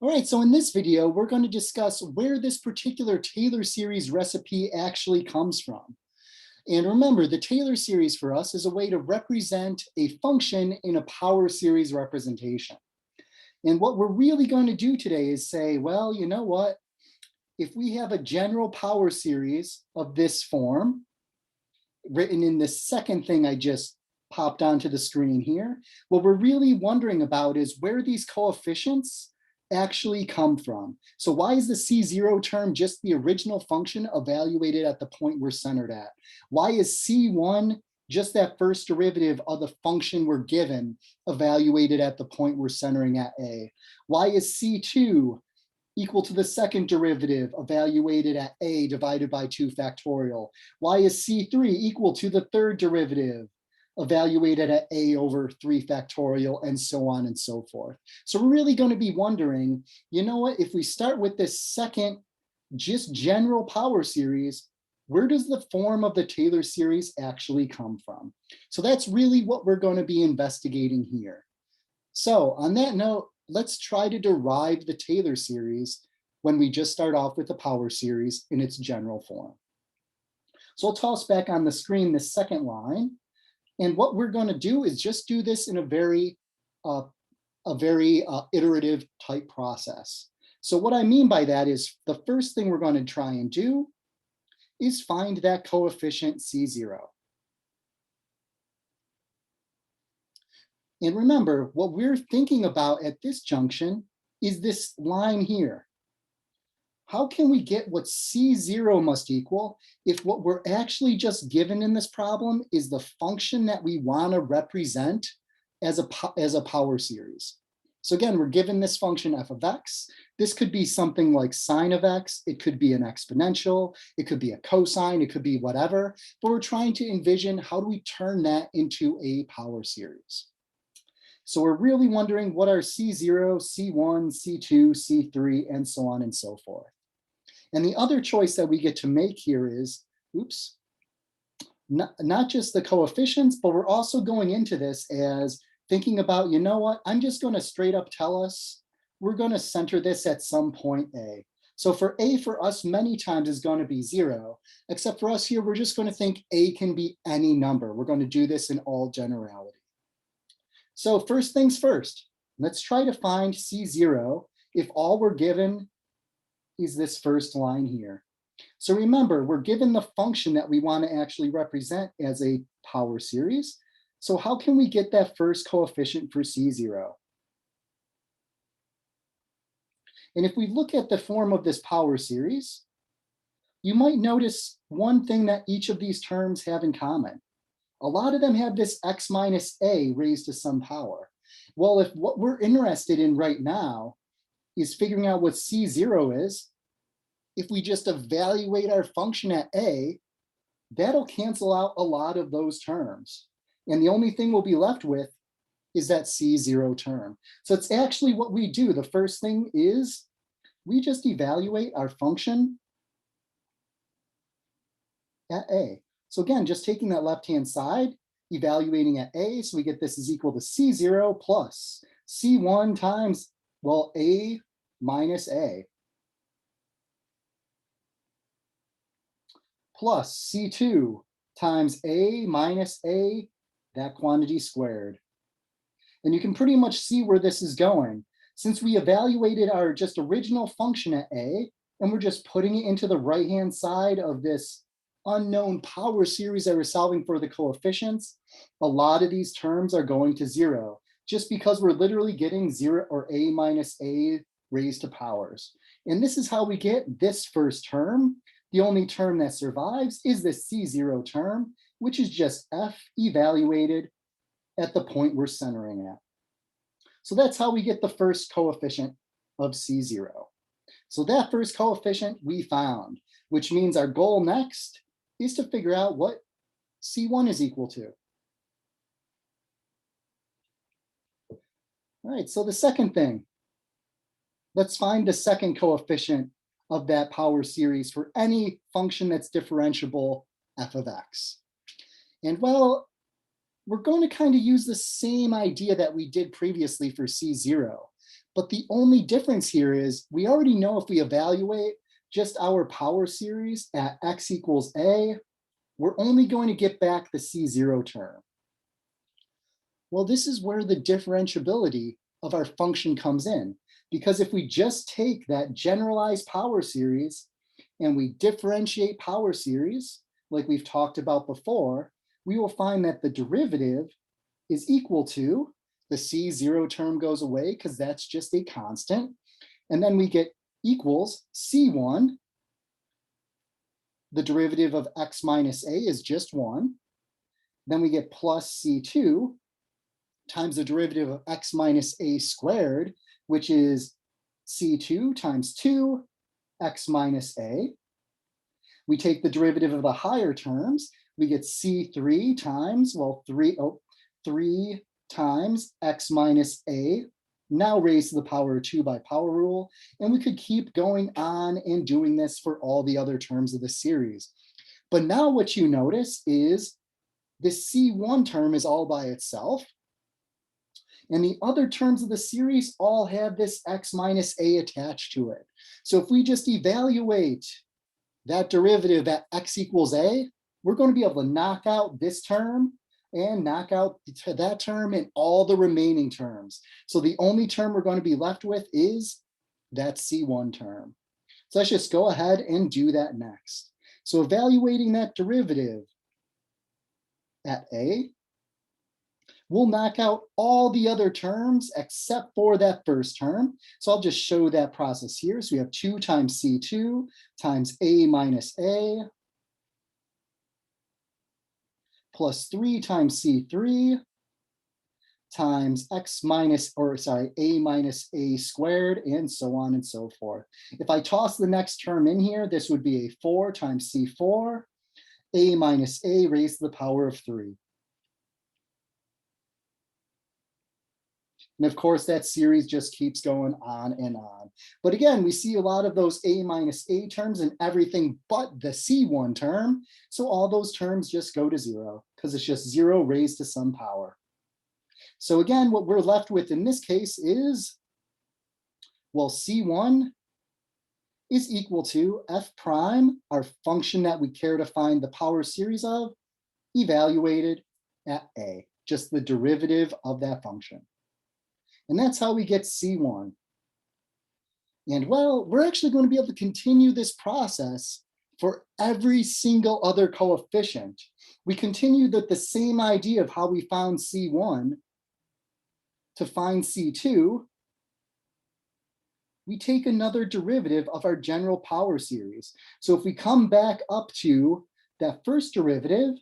All right, so in this video, we're going to discuss where this particular Taylor series recipe actually comes from. And remember, the Taylor series for us is a way to represent a function in a power series representation. And what we're really going to do today is say, well, you know what? If we have a general power series of this form, written in the second thing I just popped onto the screen here, what we're really wondering about is where these coefficients actually come from. So why is the C0 term just the original function evaluated at the point we're centered at? Why is C1 just that first derivative of the function we're given evaluated at the point we're centering at A? Why is C2 equal to the second derivative evaluated at A divided by 2 factorial? Why is C3 equal to the third derivative evaluated at A over 3 factorial, and so on and so forth? So we're really going to be wondering, you know what, if we start with this second just general power series, where does the form of the Taylor series actually come from? So that's really what we're going to be investigating here. So on that note, let's try to derive the Taylor series when we just start off with the power series in its general form. So I'll toss back on the screen this second line. And what we're going to do is just do this in a very iterative type process. So what I mean by that is the first thing we're going to try and do is find that coefficient C0. And remember, what we're thinking about at this junction is this line here. How can we get what C0 must equal if what we're actually just given in this problem is the function that we want to represent as a power series? So again, we're given this function f of x. This could be something like sine of x. It could be an exponential. It could be a cosine. It could be whatever. But we're trying to envision how do we turn that into a power series. So we're really wondering what are C0, C1, C2, C3, and so on and so forth. And the other choice that we get to make here is, not just the coefficients, but we're also going into this as thinking about, you know what, I'm just going to straight up tell us, we're going to center this at some point A. So for A for us many times is going to be 0, except for us here, we're just going to think A can be any number. We're going to do this in all generality. So first things first, let's try to find C0 if all we're given is this first line here. So remember, we're given the function that we want to actually represent as a power series. So how can we get that first coefficient for C0? And if we look at the form of this power series, you might notice one thing that each of these terms have in common. A lot of them have this x minus a raised to some power. Well, if what we're interested in right now is figuring out what C0 is, if we just evaluate our function at A, that'll cancel out a lot of those terms. And the only thing we'll be left with is that C0 term. So it's actually what we do. The first thing is we just evaluate our function at A. So again, just taking that left-hand side, evaluating at A, so we get this is equal to C0 plus C1 times, well, A minus A, plus C2 times A minus A, that quantity squared. And you can pretty much see where this is going. Since we evaluated our just original function at A, and we're just putting it into the right-hand side of this unknown power series that we're solving for the coefficients, a lot of these terms are going to 0, just because we're literally getting 0 or A minus A raised to powers. And this is how we get this first term. The only term that survives is the C0 term, which is just F evaluated at the point we're centering at. So that's how we get the first coefficient of C0. So that first coefficient we found, which means our goal next is to figure out what C1 is equal to. All right, so the second thing, let's find the second coefficient of that power series for any function that's differentiable f of x. And well, we're going to kind of use the same idea that we did previously for C0. But the only difference here is we already know if we evaluate just our power series at x equals a, we're only going to get back the C0 term. Well, this is where the differentiability of our function comes in, because if we just take that generalized power series and we differentiate power series, like we've talked about before, we will find that the derivative is equal to, the C0 term goes away because that's just a constant, and then we get equals C1, the derivative of x minus a is just 1, then we get plus C2 times the derivative of x minus a squared, which is C2 times 2, x minus a. We take the derivative of the higher terms, we get C3 times, well, 3 times x minus a, now raised to the power of 2 by power rule, and we could keep going on and doing this for all the other terms of the series. But now what you notice is this C1 term is all by itself, and the other terms of the series all have this x minus a attached to it. So if we just evaluate that derivative at x equals a, we're going to be able to knock out this term and knock out that term and all the remaining terms. So the only term we're going to be left with is that C1 term. So let's just go ahead and do that next. So evaluating that derivative at a, we'll knock out all the other terms except for that first term. So I'll just show that process here. So we have 2 times C2 times a minus a plus 3 times C3 times x minus, a minus a squared, and so on and so forth. If I toss the next term in here, this would be a 4 times C4, a minus a raised to the power of 3. And of course, that series just keeps going on and on. But again, we see a lot of those a minus a terms and everything but the C1 term. So all those terms just go to 0 because it's just 0 raised to some power. So again, what we're left with in this case is, well, C1 is equal to f prime, our function that we care to find the power series of, evaluated at a, just the derivative of that function. And that's how we get C1. And well, we're actually going to be able to continue this process for every single other coefficient. We continue the same idea of how we found C1 to find C2. We take another derivative of our general power series. So if we come back up to that first derivative,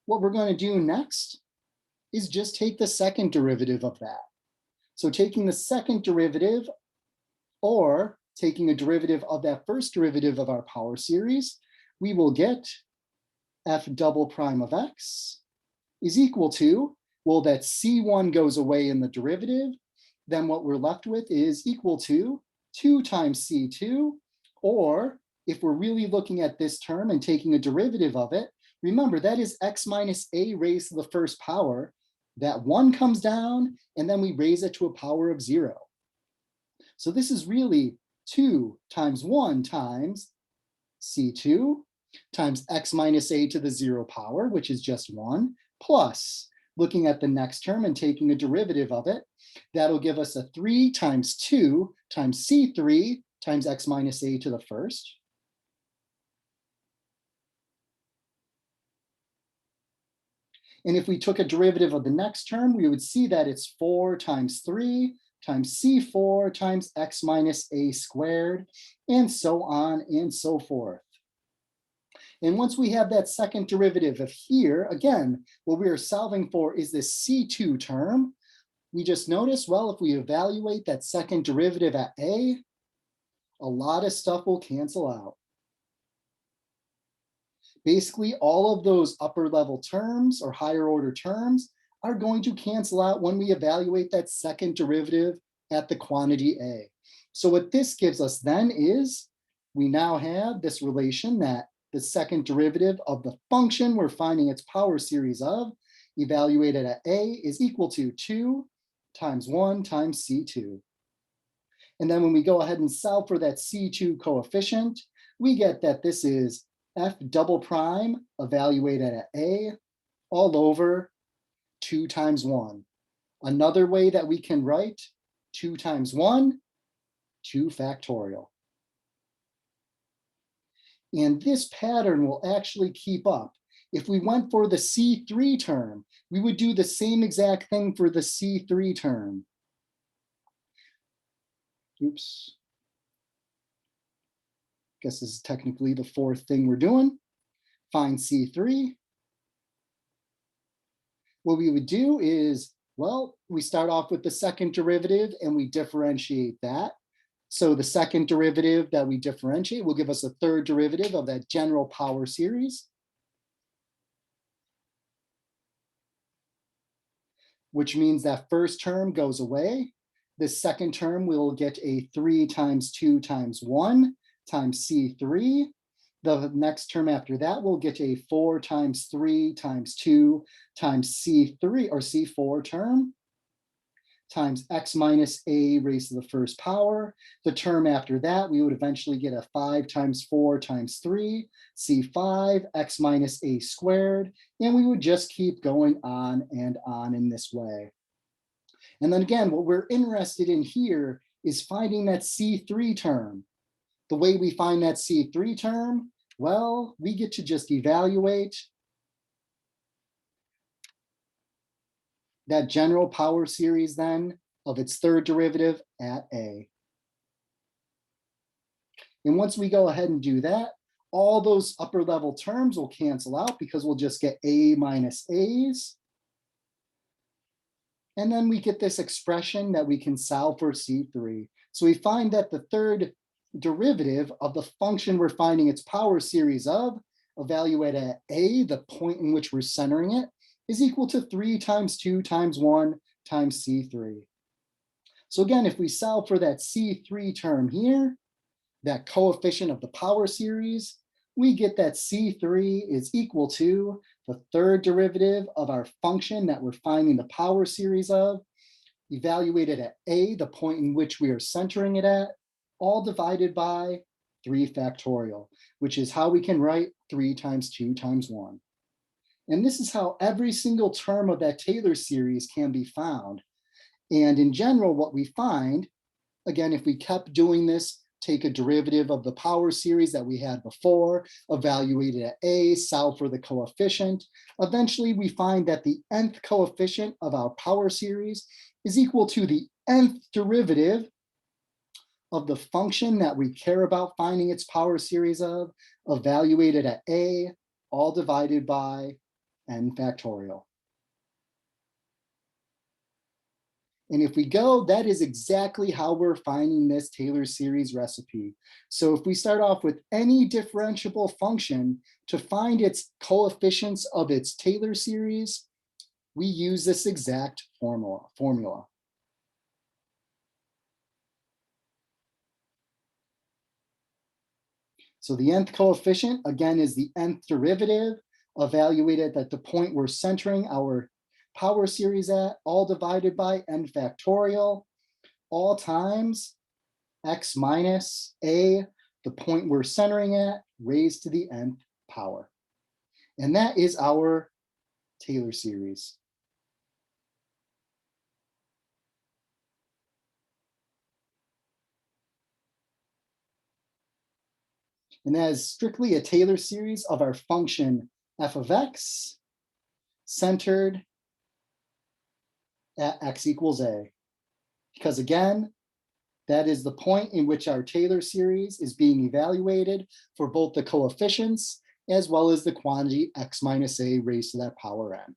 what we're going to do next is just take the second derivative of that. So taking the second derivative, or taking a derivative of that first derivative of our power series, we will get f double prime of x is equal to, well, that C1 goes away in the derivative, then what we're left with is equal to 2 times C2, or if we're really looking at this term and taking a derivative of it, remember that is x minus a raised to the first power. That 1 comes down, and then we raise it to a power of 0. So this is really 2 times 1 times C2 times x minus a to the 0 power, which is just 1, plus, looking at the next term and taking a derivative of it, that'll give us a 3 times 2 times C3 times x minus a to the first. And if we took a derivative of the next term, we would see that it's 4 times 3 times C4 times x minus a squared, and so on and so forth. And once we have that second derivative of here, again, what we are solving for is this C2 term. We just notice, well, if we evaluate that second derivative at a lot of stuff will cancel out. Basically, all of those upper level terms or higher order terms are going to cancel out when we evaluate that second derivative at the quantity a. So what this gives us then is we now have this relation that the second derivative of the function we're finding its power series of, evaluated at a, is equal to 2 times 1 times C2. And then when we go ahead and solve for that C2 coefficient, we get that this is f double prime evaluated at a all over 2 times 1. Another way that we can write 2 times 1, 2 factorial. And this pattern will actually keep up. If we went for the C3 term, we would do the same exact thing for the C3 term. Oops. Guess this is technically the fourth thing we're doing. Find C3. What we would do is, well, we start off with the second derivative and we differentiate that. So the second derivative that we differentiate will give us a third derivative of that general power series, which means that first term goes away. This second term, we'll get a 3 times 2 times 1 times C3. The next term after that, we'll get a 4 times 3 times 2 times C3 or C4 term times x minus a raised to the first power. The term after that, we would eventually get a 5 times 4 times 3, C5, x minus a squared, and we would just keep going on and on in this way. And then again, what we're interested in here is finding that C3 term. The way we find that C3 term, well, we get to just evaluate that general power series then of its third derivative at a. And once we go ahead and do that, all those upper level terms will cancel out because we'll just get a minus a's. And then we get this expression that we can solve for C3. So we find that the third derivative of the function we're finding its power series of, evaluated at a, the point in which we're centering it, is equal to 3 times 2 times 1 times C3. So again, if we solve for that C3 term here, that coefficient of the power series, we get that C3 is equal to the third derivative of our function that we're finding the power series of, evaluated at a, the point in which we are centering it at, all divided by 3 factorial, which is how we can write 3 times 2 times 1. And this is how every single term of that Taylor series can be found. And in general, what we find, again, if we kept doing this, take a derivative of the power series that we had before, evaluate it at a, solve for the coefficient. Eventually, we find that the nth coefficient of our power series is equal to the nth derivative of the function that we care about finding its power series of, evaluated at a, all divided by n factorial. And if we go, that is exactly how we're finding this Taylor series recipe. So if we start off with any differentiable function to find its coefficients of its Taylor series, we use this exact formula. So the nth coefficient, again, is the nth derivative evaluated at the point we're centering our power series at, all divided by n factorial, all times x minus a, the point we're centering at, raised to the nth power. And that is our Taylor series. And that is strictly a Taylor series of our function f of x centered at x equals a. Because again, that is the point in which our Taylor series is being evaluated for both the coefficients as well as the quantity x minus a raised to that power n.